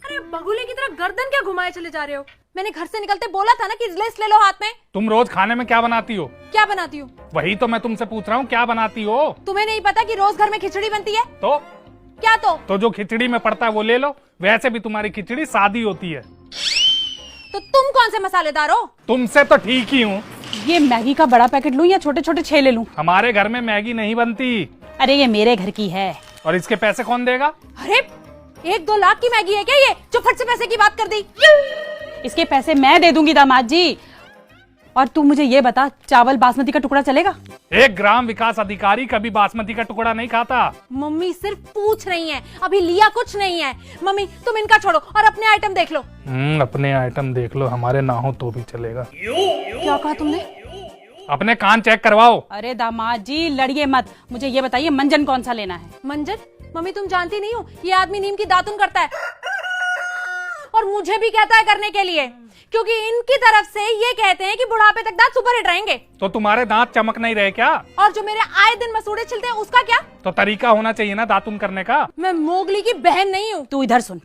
अरे बगुले की तरह गर्दन क्या घुमाए चले जा रहे हो? मैंने घर से निकलते बोला था ना कि लिस्ट ले लो हाथ में। तुम रोज खाने में क्या बनाती हो? क्या बनाती हूँ? वही तो मैं तुमसे पूछ रहा हूँ, क्या बनाती हो? तुम्हें नहीं पता कि रोज घर में खिचड़ी बनती है? तो क्या तो जो खिचड़ी में पड़ता है वो ले लो। वैसे भी तुम्हारी खिचड़ी सादी होती है। तो तुम कौन से मसालेदार हो? तुमसे तो ठीक ही हूँ। ये मैगी का बड़ा पैकेट लूं या छोटे छोटे 6 ले लूं? हमारे घर में मैगी नहीं बनती। अरे ये मेरे घर की है। और इसके पैसे कौन देगा? अरे 1-2 लाख की मैगी है क्या ये, जो फट से पैसे की बात कर दी? इसके पैसे मैं दे दूंगी दामाद जी। और तू मुझे ये बता, चावल बासमती का टुकड़ा चलेगा? 1 ग्राम विकास अधिकारी कभी बासमती का टुकड़ा नहीं खाता। मम्मी सिर्फ पूछ रही हैं, अभी लिया कुछ नहीं है। मम्मी तुम इनका छोड़ो और अपने आइटम देख लो। अपने आइटम देख लो, हमारे ना हो तो भी चलेगा। क्या कहा तुमने? अपने कान चेक करवाओ। अरे दामाद जी लड़िए मत, मुझे ये बताइए मंजन कौन सा लेना है? मंजन? मम्मी तुम जानती नहीं हो, ये आदमी नीम की दातुन करता है और मुझे भी कहता है करने के लिए, क्योंकि इनकी तरफ से ये कहते हैं कि बुढ़ापे तक दांत सुपर हिट रहेंगे। तो तुम्हारे दांत चमक नहीं रहे क्या? और जो मेरे आए दिन मसूड़े छिलते हैं उसका क्या? तो तरीका होना चाहिए ना दातुन करने का। मैं मोगली की बहन नहीं हूँ। तू इधर सुन,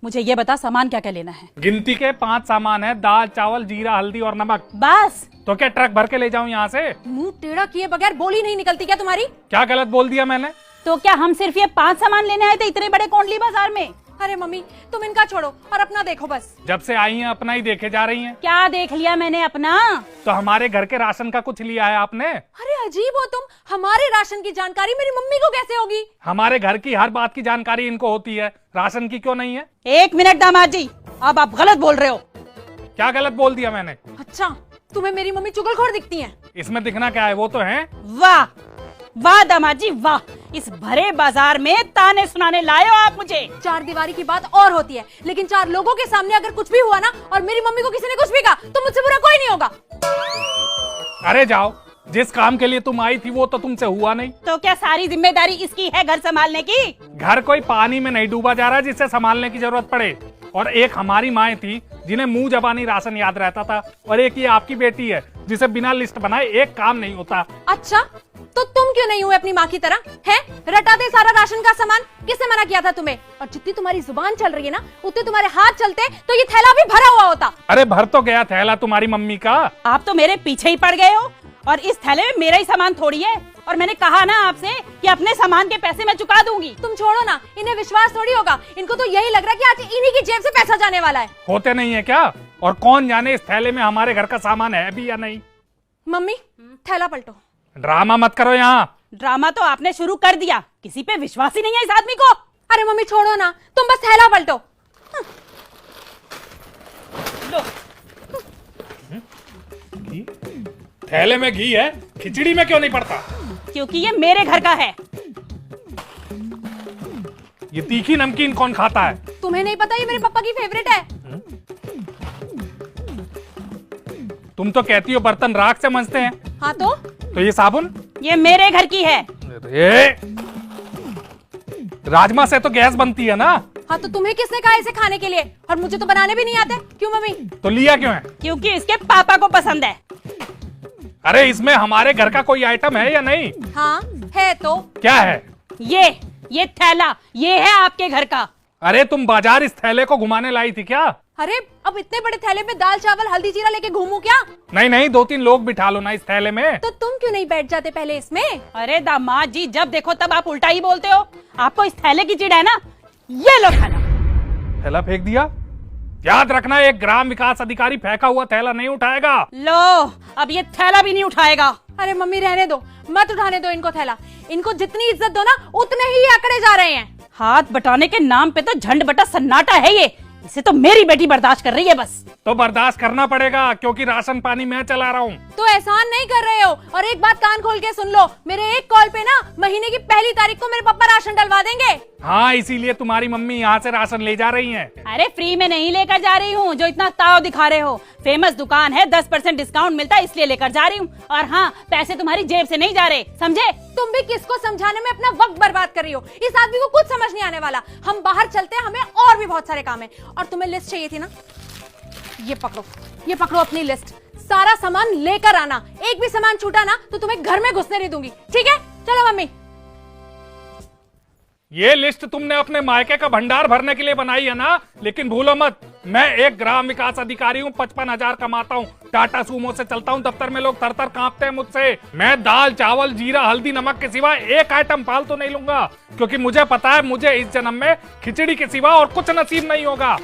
मुझे ये बता सामान क्या क्या लेना है? गिनती के 5 सामान है, दाल चावल जीरा हल्दी और नमक। बस? तो क्या ट्रक भर के ले जाऊं यहाँ से? मुंह टेढ़ा किए बगैर बोली नहीं निकलती क्या तुम्हारी? क्या गलत बोल दिया मैंने? तो क्या हम सिर्फ ये 5 सामान लेने आए थे इतने बड़े कोंडली बाजार में? अरे मम्मी तुम इनका छोड़ो और अपना देखो बस। जब से आई हैं अपना ही देखे जा रही हैं। क्या देख लिया मैंने अपना? तो हमारे घर के राशन का कुछ लिया है आपने? अरे अजीब हो तुम, हमारे राशन की जानकारी मेरी मम्मी को कैसे होगी? हमारे घर की हर बात की जानकारी इनको होती है, राशन की क्यों नहीं है? 1 मिनट दामाद जी, अब आप गलत बोल रहे हो। क्या गलत बोल दिया मैंने? अच्छा तुम्हें मेरी मम्मी चुगलखोर दिखती है? इसमें दिखना क्या है, वो तो है। वाह वाह दामाद जी वाह, इस भरे बाजार में ताने सुनाने लाए हो आप मुझे। 4 दीवारी की बात और होती है, लेकिन 4 लोगों के सामने अगर कुछ भी हुआ ना और मेरी मम्मी को किसी ने कुछ भी कहा तो मुझसे बुरा कोई नहीं होगा। अरे जाओ, जिस काम के लिए तुम आई थी वो तो तुमसे हुआ नहीं। तो क्या सारी जिम्मेदारी इसकी है घर संभालने की? घर कोई पानी में नहीं डूबा जा रहा जिससे संभालने की जरूरत पड़े। और एक हमारी माएँ थी जिन्हें मुंह जबानी राशन याद रहता था, और एक ये आपकी बेटी है जिसे बिना लिस्ट बनाए एक काम नहीं होता। अच्छा तो तुम क्यों नहीं हुए अपनी माँ की तरह? हैं रटा दे सारा राशन का सामान, किसने मना किया था तुम्हें? और जितनी तुम्हारी जुबान चल रही है ना उतने तुम्हारे हाथ चलते तो ये थैला भी भरा हुआ होता। अरे भर तो गया थैला तुम्हारी मम्मी का। आप तो मेरे पीछे ही पड़ गए हो, और इस थैले में मेरा ही सामान थोड़ी है। और मैंने कहा ना आपसे कि अपने सामान के पैसे मैं चुका दूंगी। तुम छोड़ो ना, इन्हें विश्वास थोड़ी होगा, इनको तो यही लग रहा है कि आज इन्हीं की जेब से पैसा जाने वाला है। होते नहीं है क्या? और कौन जाने इस थैले में हमारे घर का सामान है भी या नहीं। मम्मी थैला पलटो। ड्रामा मत करो यहाँ। ड्रामा तो आपने शुरू कर दिया, किसी पे विश्वास ही नहीं है इस आदमी को। अरे मम्मी छोड़ो ना, तुम बस थैला पलटो। लो। थैले में घी है, खिचड़ी में क्यों नहीं पड़ता? क्योंकि ये मेरे घर का है। ये तीखी नमकीन कौन खाता है? तुम्हें नहीं पता ये मेरे पापा की फेवरेट है। तुम तो कहती हो बर्तन राख से मंजते हैं। हाँ तो ये साबुन? ये मेरे घर की है। अरे राजमा से तो गैस बनती है ना। हाँ तो तुम्हें किसने कहा इसे खाने के लिए? और मुझे तो बनाने भी नहीं आते। क्यों मम्मी? तो लिया क्यों है? क्योंकि इसके पापा को पसंद है। अरे इसमें हमारे घर का कोई आइटम है या नहीं? हाँ है तो। क्या है? ये थैला, ये है आपके घर का। अरे तुम बाजार इस थैले को घुमाने लाई थी क्या? अरे अब इतने बड़े थैले में दाल चावल हल्दी जीरा लेके घूमू क्या? नहीं 2-3 लोग बिठा लो ना इस थैले में। तो तुम क्यों नहीं बैठ जाते पहले इसमें? अरे दामाद जी जब देखो तब आप उल्टा ही बोलते हो। आपको इस थैले की चिढ़ है ना, ये लो थैला। थैला फेंक दिया? याद रखना, 1 ग्राम विकास अधिकारी फेंका हुआ थैला नहीं उठाएगा। लो अब ये थैला भी नहीं उठाएगा। अरे मम्मी रहने दो, मत उठाने दो इनको थैला। इनको जितनी इज्जत दो ना उतने ही अकड़े जा रहे हैं। हाथ बटाने के नाम पे तो झंड बटा सन्नाटा है ये। इसे तो मेरी बेटी बर्दाश्त कर रही है बस। तो बर्दाश्त करना पड़ेगा, क्योंकि राशन पानी मैं चला रहा हूँ। तो एहसान नहीं कर रहे हो। और एक बात कान खोल के सुन लो, मेरे एक कॉल पे ना महीने की पहली तारीख को मेरे पापा राशन डलवा देंगे। हाँ इसीलिए तुम्हारी मम्मी यहाँ से राशन ले जा रही है। अरे फ्री में नहीं लेकर जा रही हूँ जो इतना ताव दिखा रहे हो। फेमस दुकान है, 10% डिस्काउंट मिलता है इसलिए लेकर जा रही हूँ। और हाँ पैसे तुम्हारी जेब से नहीं जा रहे, समझे? तुम भी किसको समझाने में अपना वक्त बर्बाद कर रही हो? इस आदमी को कुछ समझ नहीं आने वाला। हम बाहर चलते हैं, हमें और भी बहुत सारे काम है। और तुम्हें लिस्ट चाहिए थी ना, ये पकड़ो अपनी लिस्ट। सारा सामान लेकर आना, एक भी सामान छूटा ना तो तुम्हें घर में घुसने नहीं दूंगी, ठीक है? चलो मम्मी। ये लिस्ट तुमने अपने मायके का भंडार भरने के लिए बनाई है ना, लेकिन भूलो मत, मैं एक ग्राम विकास अधिकारी हूँ, 55,000 कमाता हूँ, टाटा सूमो से चलता हूँ, दफ्तर में लोग थर-थर कांपते हैं मुझसे। मैं दाल चावल जीरा हल्दी नमक के सिवा एक आइटम फालतू नहीं लूंगा, क्योंकि मुझे पता है मुझे इस जन्म में खिचड़ी के सिवा और कुछ नसीब नहीं होगा।